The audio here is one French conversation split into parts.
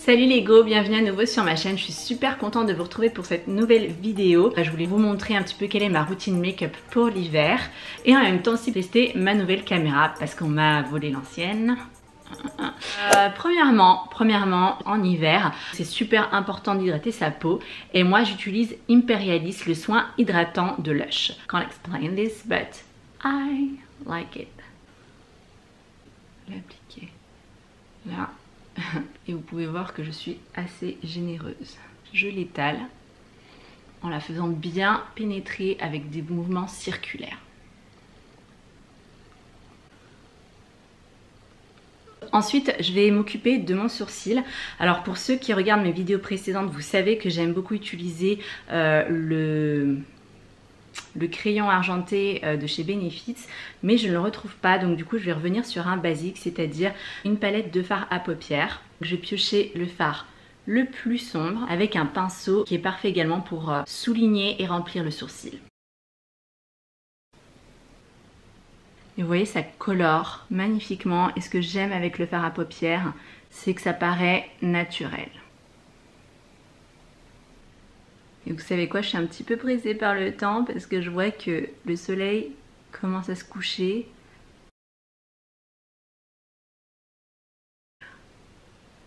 Salut les go, bienvenue à nouveau sur ma chaîne. Je suis super contente de vous retrouver pour cette nouvelle vidéo. Je voulais vous montrer un petit peu quelle est ma routine make-up pour l'hiver et en même temps aussi tester ma nouvelle caméra parce qu'on m'a volé l'ancienne. Premièrement, en hiver, c'est super important d'hydrater sa peau et moi j'utilise Imperialis, le soin hydratant de Lush. Can't explain this, but I like it. L'appliquer là. Et vous pouvez voir que je suis assez généreuse. Je l'étale en la faisant bien pénétrer avec des mouvements circulaires. Ensuite, je vais m'occuper de mon sourcil. Alors pour ceux qui regardent mes vidéos précédentes, vous savez que j'aime beaucoup utiliser le crayon argenté de chez Benefit, mais je ne le retrouve pas, donc du coup je vais revenir sur un basique, c'est-à-dire une palette de fard à paupières. Je vais piocher le fard le plus sombre avec un pinceau qui est parfait également pour souligner et remplir le sourcil. Et vous voyez, ça colore magnifiquement, et ce que j'aime avec le fard à paupières, c'est que ça paraît naturel. Et vous savez quoi, je suis un petit peu pressée par le temps parce que je vois que le soleil commence à se coucher.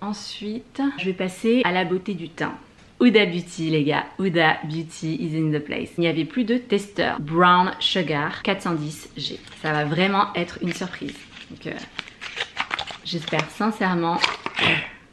Ensuite, je vais passer à la beauté du teint. Huda Beauty les gars, Huda Beauty is in the place. Il n'y avait plus de testeur. Brown Sugar 410G. Ça va vraiment être une surprise. Donc j'espère sincèrement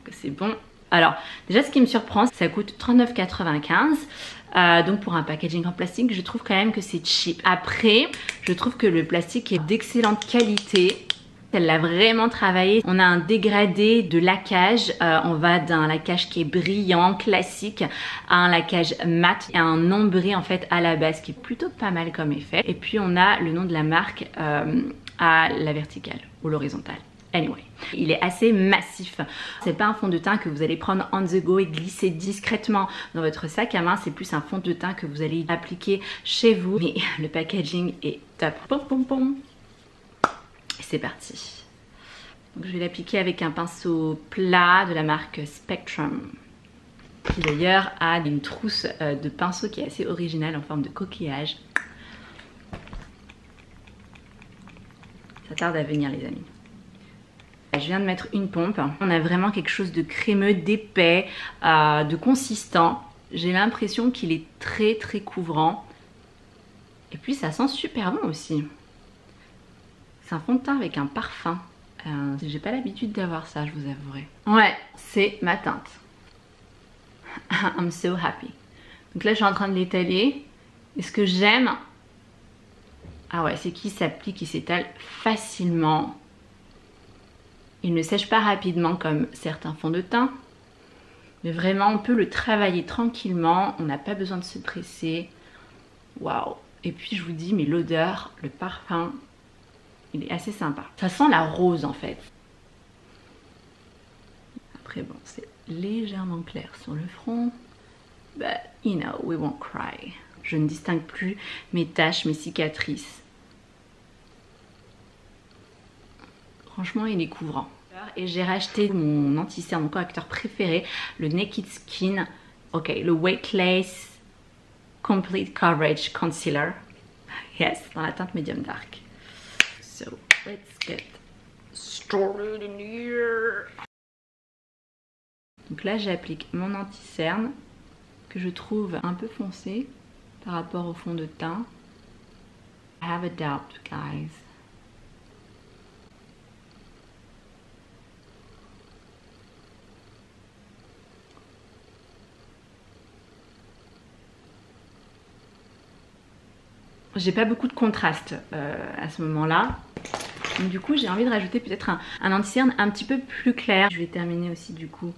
que c'est bon. Alors, déjà ce qui me surprend, ça coûte 39,95 donc pour un packaging en plastique, je trouve quand même que c'est cheap. Après, je trouve que le plastique est d'excellente qualité. Elle l'a vraiment travaillé. On a un dégradé de laquage. On va d'un laquage qui est brillant, classique, à un laquage mat et un ombré en fait à la base qui est plutôt pas mal comme effet. Et puis on a le nom de la marque à la verticale ou l'horizontale. Anyway, il est assez massif. C'est pas un fond de teint que vous allez prendre on the go et glisser discrètement dans votre sac à main. C'est plus un fond de teint que vous allez appliquer chez vous. Mais le packaging est top. Pom pom pom. C'est parti. Donc, je vais l'appliquer avec un pinceau plat de la marque Spectrum, qui d'ailleurs a une trousse de pinceau qui est assez originale en forme de coquillage. Ça tarde à venir les amis. Je viens de mettre une pompe. On a vraiment quelque chose de crémeux, d'épais, de consistant. J'ai l'impression qu'il est très très couvrant. Et puis ça sent super bon aussi. C'est un fond de teint avec un parfum. J'ai pas l'habitude d'avoir ça, je vous avouerai. Ouais, c'est ma teinte. I'm so happy. Donc là je suis en train de l'étaler. Et ce que j'aime, ah ouais, c'est qu'il s'applique et s'étale facilement. Il ne sèche pas rapidement comme certains fonds de teint, mais vraiment on peut le travailler tranquillement, on n'a pas besoin de se presser. Waouh! Et puis je vous dis, mais l'odeur, le parfum, il est assez sympa. Ça sent la rose en fait. Après bon, c'est légèrement clair sur le front. But you know, we won't cry. Je ne distingue plus mes taches, mes cicatrices. Franchement, il est couvrant. Et j'ai racheté mon anti-cerne, mon correcteur préféré, le Naked Skin, ok, le Weightless Complete Coverage Concealer. Yes, dans la teinte medium dark. So, let's get started in here. Donc là, j'applique mon anti-cerne, que je trouve un peu foncé par rapport au fond de teint. I have a doubt, guys. J'ai pas beaucoup de contraste à ce moment-là. Donc du coup j'ai envie de rajouter peut-être un anti-cerne un petit peu plus clair. Je vais terminer aussi du coup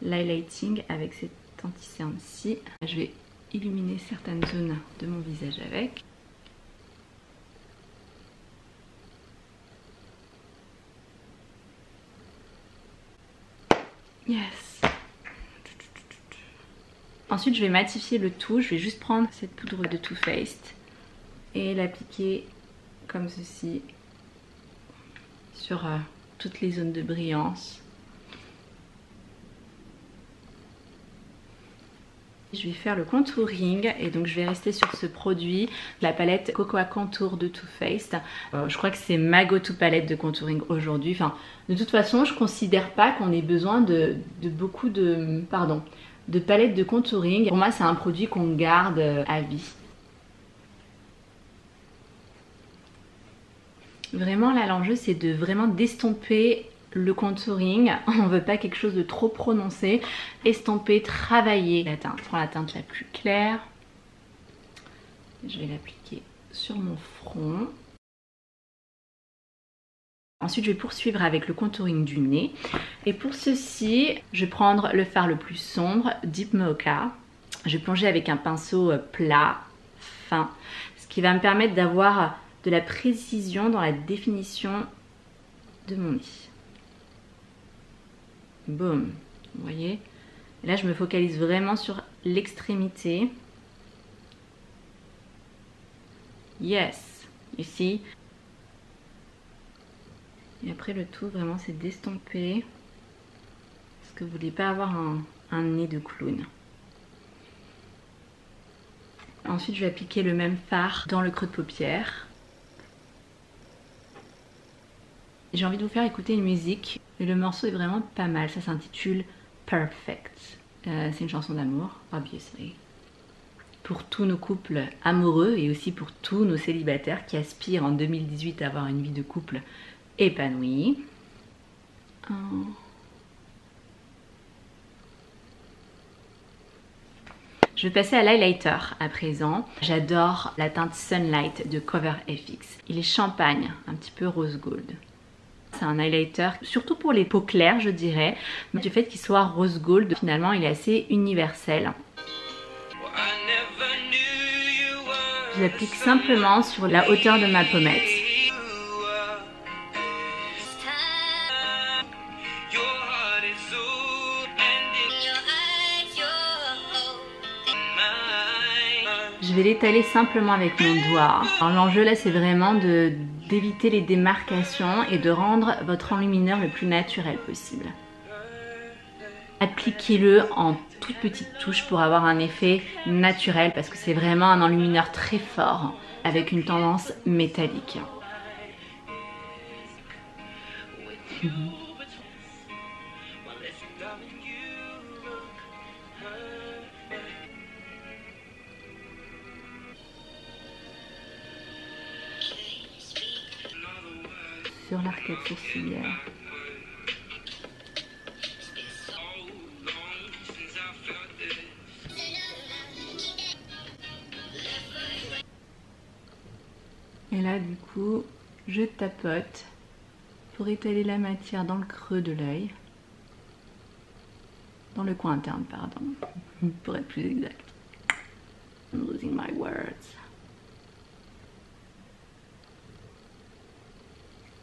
l'highlighting avec cet anti-cerne-ci. Je vais illuminer certaines zones de mon visage avec. Yes. Ensuite je vais matifier le tout. Je vais juste prendre cette poudre de Too Faced et l'appliquer comme ceci sur toutes les zones de brillance. Je vais faire le contouring et donc je vais rester sur ce produit, la palette Cocoa Contour de Too Faced. Je crois que c'est ma go-to palette de contouring aujourd'hui. Enfin, de toute façon, je considère pas qu'on ait besoin de beaucoup de palettes de contouring. Pour moi, c'est un produit qu'on garde à vie. Vraiment, là, l'enjeu, c'est de vraiment d'estomper le contouring. On veut pas quelque chose de trop prononcé. Estomper, travailler la teinte. Je prends la teinte la plus claire. Je vais l'appliquer sur mon front. Ensuite, je vais poursuivre avec le contouring du nez. Et pour ceci, je vais prendre le fard le plus sombre, Deep Mocha. Je vais plonger avec un pinceau plat, fin, ce qui va me permettre d'avoir de la précision dans la définition de mon nez. Boum, vous voyez? Et là, je me focalise vraiment sur l'extrémité. Yes, ici. Et après, le tout, vraiment, c'est d'estomper. Parce que vous ne voulez pas avoir un nez de clown. Ensuite, je vais appliquer le même fard dans le creux de paupière. J'ai envie de vous faire écouter une musique. Et le morceau est vraiment pas mal. Ça s'intitule Perfect. C'est une chanson d'amour, obviously. Pour tous nos couples amoureux et aussi pour tous nos célibataires qui aspirent en 2018 à avoir une vie de couple épanouie. Je vais passer à l'highlighter à présent. J'adore la teinte Sunlight de Cover FX. Il est champagne, un petit peu rose gold. C'est un highlighter, surtout pour les peaux claires je dirais, mais du fait qu'il soit rose gold, finalement il est assez universel. Je l'applique simplement sur la hauteur de ma pommette. Je vais l'étaler simplement avec mon doigt. L'enjeu là c'est vraiment d'éviter les démarcations et de rendre votre enlumineur le plus naturel possible. Appliquez-le en toutes petites touches pour avoir un effet naturel parce que c'est vraiment un enlumineur très fort avec une tendance métallique. Sur l'arcade sourcilière. Et là du coup, je tapote pour étaler la matière dans le creux de l'œil. Dans le coin interne, pardon, pour être plus exact. I'm losing my words.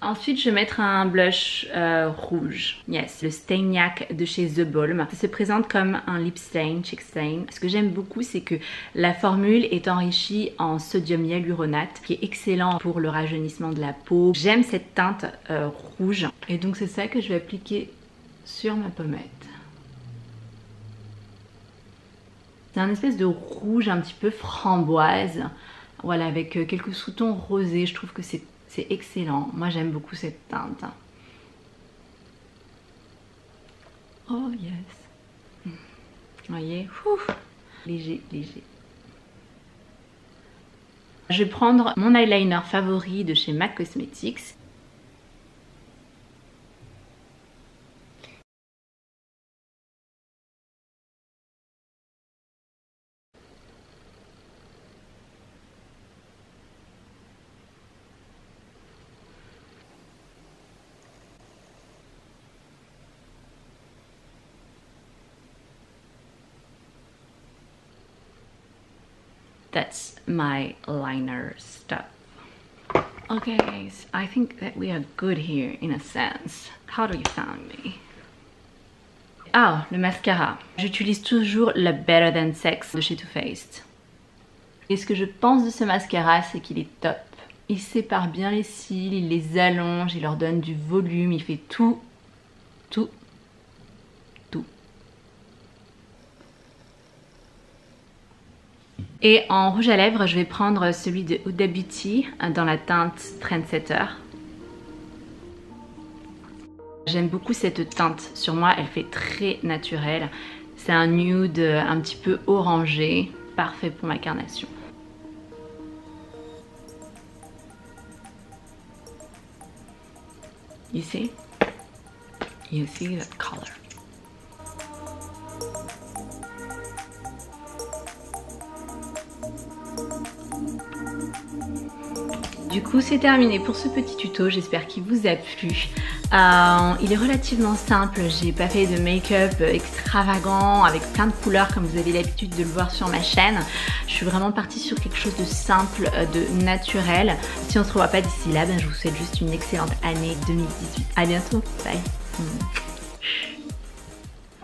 Ensuite, je vais mettre un blush rouge. Yes, le Staniac de chez The Balm. Ça se présente comme un lip stain, cheek stain. Ce que j'aime beaucoup, c'est que la formule est enrichie en sodium hyaluronate, qui est excellent pour le rajeunissement de la peau. J'aime cette teinte rouge. Et donc, c'est ça que je vais appliquer sur ma pommette. C'est un espèce de rouge un petit peu framboise. Voilà, avec quelques sous-tons rosés. Je trouve que c'est excellent. Moi, j'aime beaucoup cette teinte. Oh, yes. Vous voyez? Ouf. Léger, léger. Je vais prendre mon eyeliner favori de chez MAC Cosmetics. That's my liner stuff. Okay guys, I think that we are good here in a sense. How do you find me? Ah, le mascara. J'utilise toujours le Better Than Sex de chez Too Faced. Et ce que je pense de ce mascara, c'est qu'il est top. Il sépare bien les cils, il les allonge, il leur donne du volume, il fait tout. Et en rouge à lèvres, je vais prendre celui de Huda Beauty dans la teinte Trendsetter. J'aime beaucoup cette teinte. Sur moi, elle fait très naturelle. C'est un nude un petit peu orangé, parfait pour ma carnation. You see? You see the color. Du coup, c'est terminé pour ce petit tuto, j'espère qu'il vous a plu. Il est relativement simple, j'ai pas fait de make-up extravagant avec plein de couleurs comme vous avez l'habitude de le voir sur ma chaîne. Je suis vraiment partie sur quelque chose de simple, de naturel. Si on se revoit pas d'ici là, je vous souhaite juste une excellente année 2018. À bientôt, bye.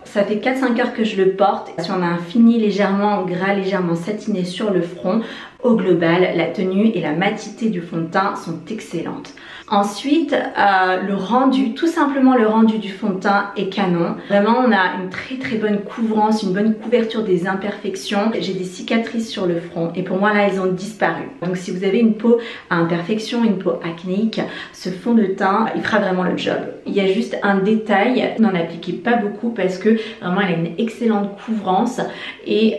Ça fait 4-5 heures que je le porte. On a un fini légèrement gras, légèrement satiné sur le front. Au global, la tenue et la matité du fond de teint sont excellentes. Ensuite, le rendu, tout simplement le rendu du fond de teint est canon. Vraiment, on a une très bonne couvrance, une bonne couverture des imperfections. J'ai des cicatrices sur le front et pour moi là, elles ont disparu. Donc si vous avez une peau à imperfection, une peau acnéique, ce fond de teint, il fera vraiment le job. Il y a juste un détail, n'en appliquez pas beaucoup parce que vraiment, elle a une excellente couvrance. Et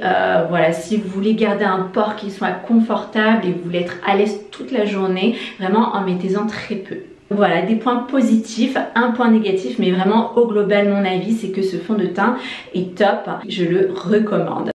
voilà, si vous voulez garder un port qui soit confortable et vous voulez être à l'aise toute la journée, vraiment en mettez-en très peu. Voilà, des points positifs, un point négatif, mais vraiment au global mon avis c'est que ce fond de teint est top, je le recommande.